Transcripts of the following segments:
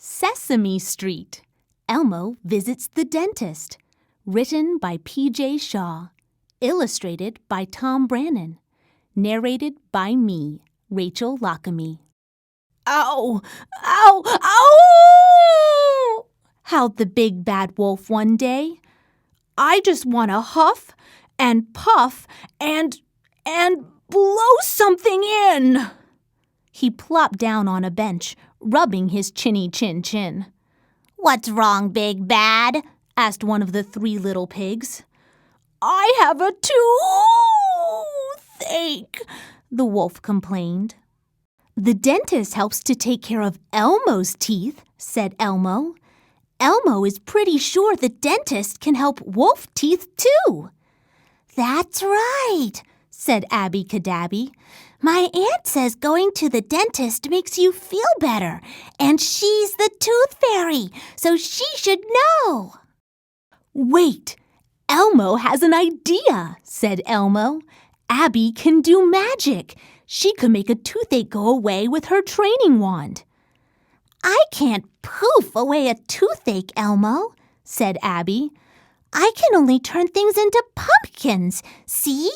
Sesame Street. Elmo Visits the Dentist. Written by P.J. Shaw. Illustrated by Tom Brannan. Narrated by me, Rachel Lockamy. Ow! Ow! Ow! Howled the big bad wolf one day. I just want to huff and puff and blow something in. He plopped down on a bench, rubbing his chinny chin. "What's wrong, Big Bad?" asked one of the three little pigs. "I have a toothache," the wolf complained. "The dentist helps to take care of Elmo's teeth," said Elmo. "Elmo is pretty sure the dentist can help wolf teeth too." "That's right," said Abby Cadabby. "My aunt says going to the dentist makes you feel better, and she's the tooth fairy, so she should know." "Wait, Elmo has an idea," said Elmo. "Abby can do magic. She could make a toothache go away with her training wand." "I can't poof away a toothache, Elmo," said Abby. "I can only turn things into pumpkins, see?"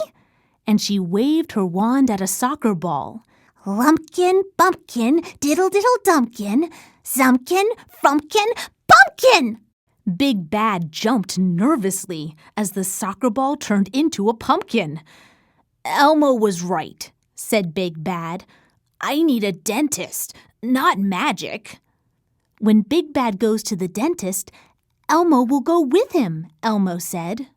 And she waved her wand at a soccer ball. "Lumpkin, bumpkin, diddle-diddle-dumpkin, zumpkin, frumpkin, pumpkin!" Big Bad jumped nervously as the soccer ball turned into a pumpkin. "Elmo was right," said Big Bad. "I need a dentist, not magic." "When Big Bad goes to the dentist, Elmo will go with him," Elmo said.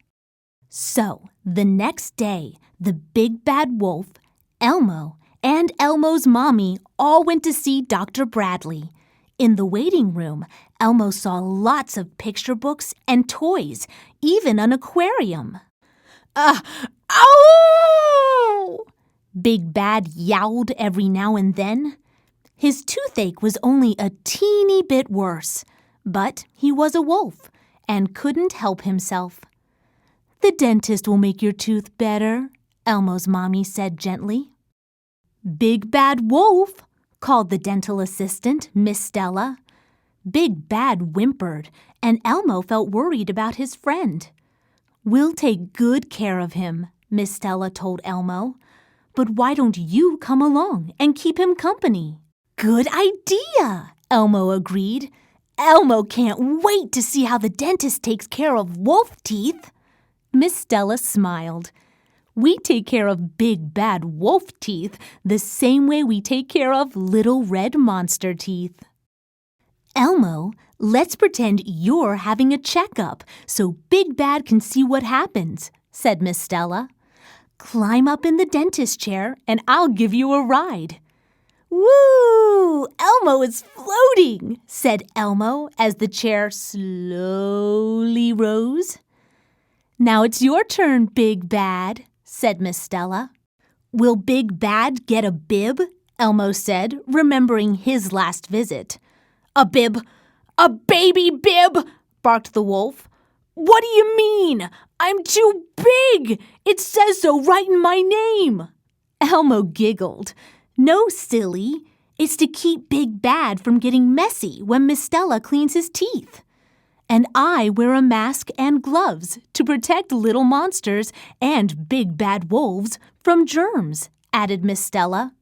So, the next day, the big bad wolf, Elmo, and Elmo's mommy all went to see Dr. Bradley. In the waiting room, Elmo saw lots of picture books and toys, even an aquarium. Ow! Big Bad yowled every now and then. His toothache was only a teeny bit worse, but he was a wolf and couldn't help himself. "The dentist will make your tooth better," Elmo's mommy said gently. "Big Bad Wolf," called the dental assistant, Miss Stella. Big Bad whimpered, and Elmo felt worried about his friend. "We'll take good care of him," Miss Stella told Elmo. "But why don't you come along and keep him company?" "Good idea," Elmo agreed. "Elmo can't wait to see how the dentist takes care of wolf teeth." Miss Stella smiled. "We take care of big bad wolf teeth the same way we take care of little red monster teeth." "Elmo, let's pretend you're having a checkup so Big Bad can see what happens," said Miss Stella. "Climb up in the dentist chair and I'll give you a ride." "Woo! Elmo is floating," said Elmo as the chair slowly rose. "Now it's your turn, Big Bad," said Miss Stella. "Will Big Bad get a bib?" Elmo said, remembering his last visit. "A bib? A baby bib?" barked the wolf. "What do you mean? I'm too big! It says so right in my name!" Elmo giggled. "No, silly. It's to keep Big Bad from getting messy when Miss Stella cleans his teeth. And I wear a mask and gloves to protect little monsters and big bad wolves from germs," added Miss Stella.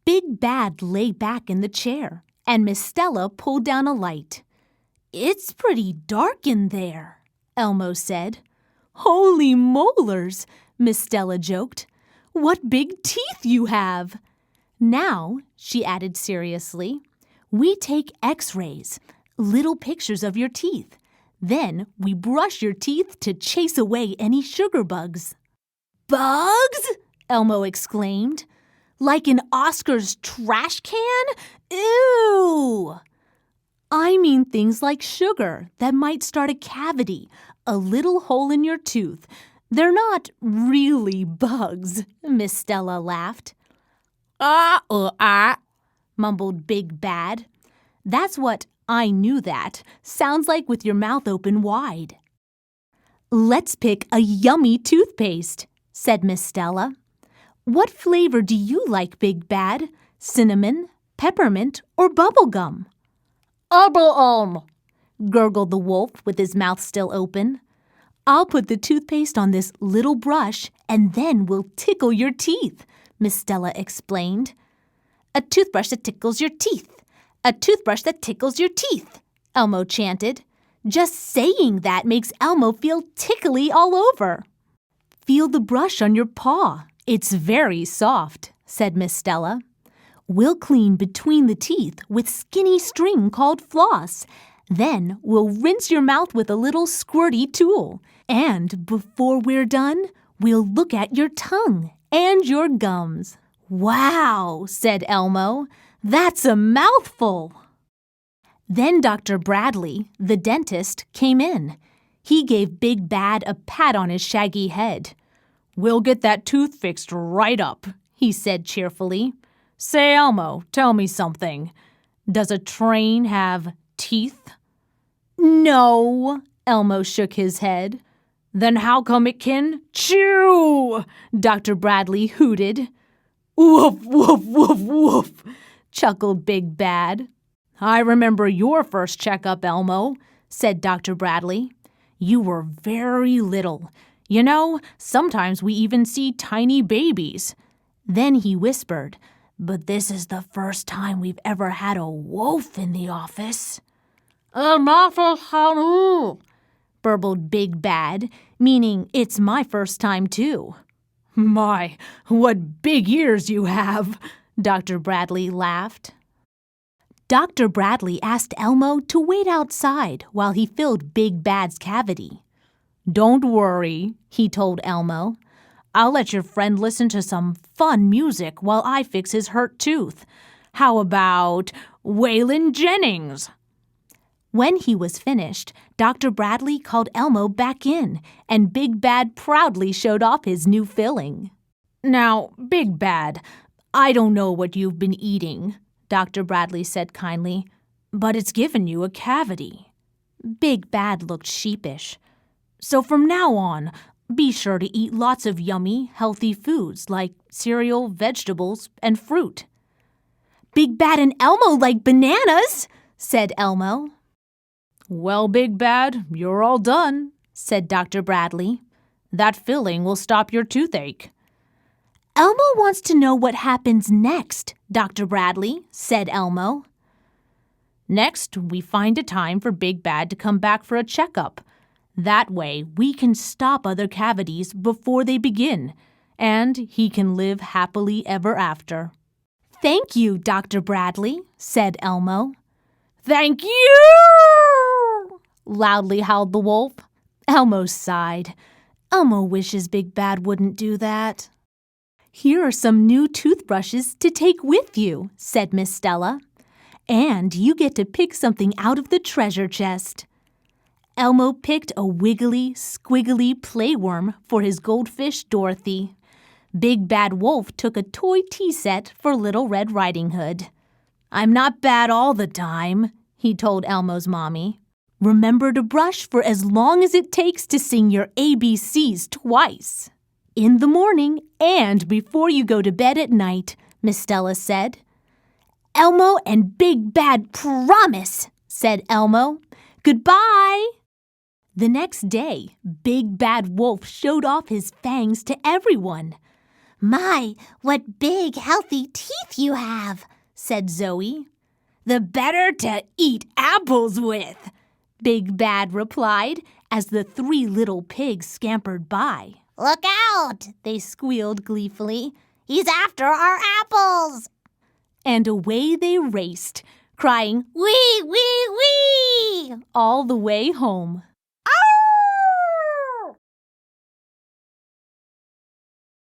Big Bad lay back in the chair, and Miss Stella pulled down a light. "It's pretty dark in there," Elmo said. "Holy molars," Miss Stella joked. "What big teeth you have!" "Now," she added seriously, "we take X-rays, little pictures of your teeth. Then we brush your teeth to chase away any sugar bugs." "Bugs?" Elmo exclaimed. "Like in Oscar's trash can? Ew!" "I mean things like sugar that might start a cavity, a little hole in your tooth. They're not really bugs," Miss Stella laughed. Mumbled Big Bad. "That's what 'I knew that' sounds like with your mouth open wide." "Let's pick a yummy toothpaste," said Miss Stella. "What flavor do you like, Big Bad? Cinnamon, peppermint, or bubble gum?" gurgled the wolf with his mouth still open. I'll put the toothpaste on this little brush and then we'll tickle your teeth, Miss Stella explained. A toothbrush that tickles your teeth. A toothbrush that tickles your teeth, Elmo chanted. Just saying that makes Elmo feel tickly all over. Feel the brush on your paw. It's very soft, said Miss Stella. We'll clean between the teeth with skinny string called floss. Then we'll rinse your mouth with a little squirty tool. And before we're done, we'll look at your tongue and your gums. Wow, said Elmo. That's a mouthful. Then Dr. Bradley, the dentist, came in. He gave Big Bad a pat on his shaggy head. We'll get that tooth fixed right up, he said cheerfully. Say, Elmo, tell me something. Does a train have teeth? No, Elmo shook his head. Then how come it can chew? Dr. Bradley hooted. Woof, woof, woof, woof, chuckled Big Bad. I remember your first checkup, Elmo, said Dr. Bradley. You were very little. You know, sometimes we even see tiny babies. Then he whispered, but this is the first time we've ever had a wolf in the office. Burbled Big Bad, meaning it's my first time too. My, what big ears you have, Dr. Bradley laughed. Dr. Bradley asked Elmo to wait outside while he filled Big Bad's cavity. Don't worry, he told Elmo. I'll let your friend listen to some fun music while I fix his hurt tooth. How about Waylon Jennings? When he was finished, Dr. Bradley called Elmo back in, and Big Bad proudly showed off his new filling. Now, Big Bad, I don't know what you've been eating, Dr. Bradley said kindly, but it's given you a cavity. Big Bad looked sheepish. So from now on, be sure to eat lots of yummy, healthy foods like cereal, vegetables, and fruit. Big Bad and Elmo like bananas, said Elmo. Well, Big Bad, you're all done, said Dr. Bradley. That filling will stop your toothache. Elmo wants to know what happens next, Dr. Bradley, said Elmo. Next, we find a time for Big Bad to come back for a checkup. That way, we can stop other cavities before they begin, and he can live happily ever after. Thank you, Dr. Bradley, said Elmo. Thank you! Loudly howled the wolf. Elmo sighed. Elmo wishes Big Bad wouldn't do that. Here are some new toothbrushes to take with you, said Miss Stella. And you get to pick something out of the treasure chest. Elmo picked a wiggly, squiggly playworm for his goldfish Dorothy. Big Bad Wolf took a toy tea set for Little Red Riding Hood. I'm not bad all the time, he told Elmo's mommy. Remember to brush for as long as it takes to sing your ABCs twice. In the morning and before you go to bed at night, Miss Stella said. Elmo and Big Bad promise, said Elmo. Goodbye. The next day, Big Bad Wolf showed off his fangs to everyone. My, what big, healthy teeth you have, said Zoe. The better to eat apples with, Big Bad replied as the three little pigs scampered by. Look out, they squealed gleefully. He's after our apples. And away they raced, crying, wee, wee, wee, all the way home.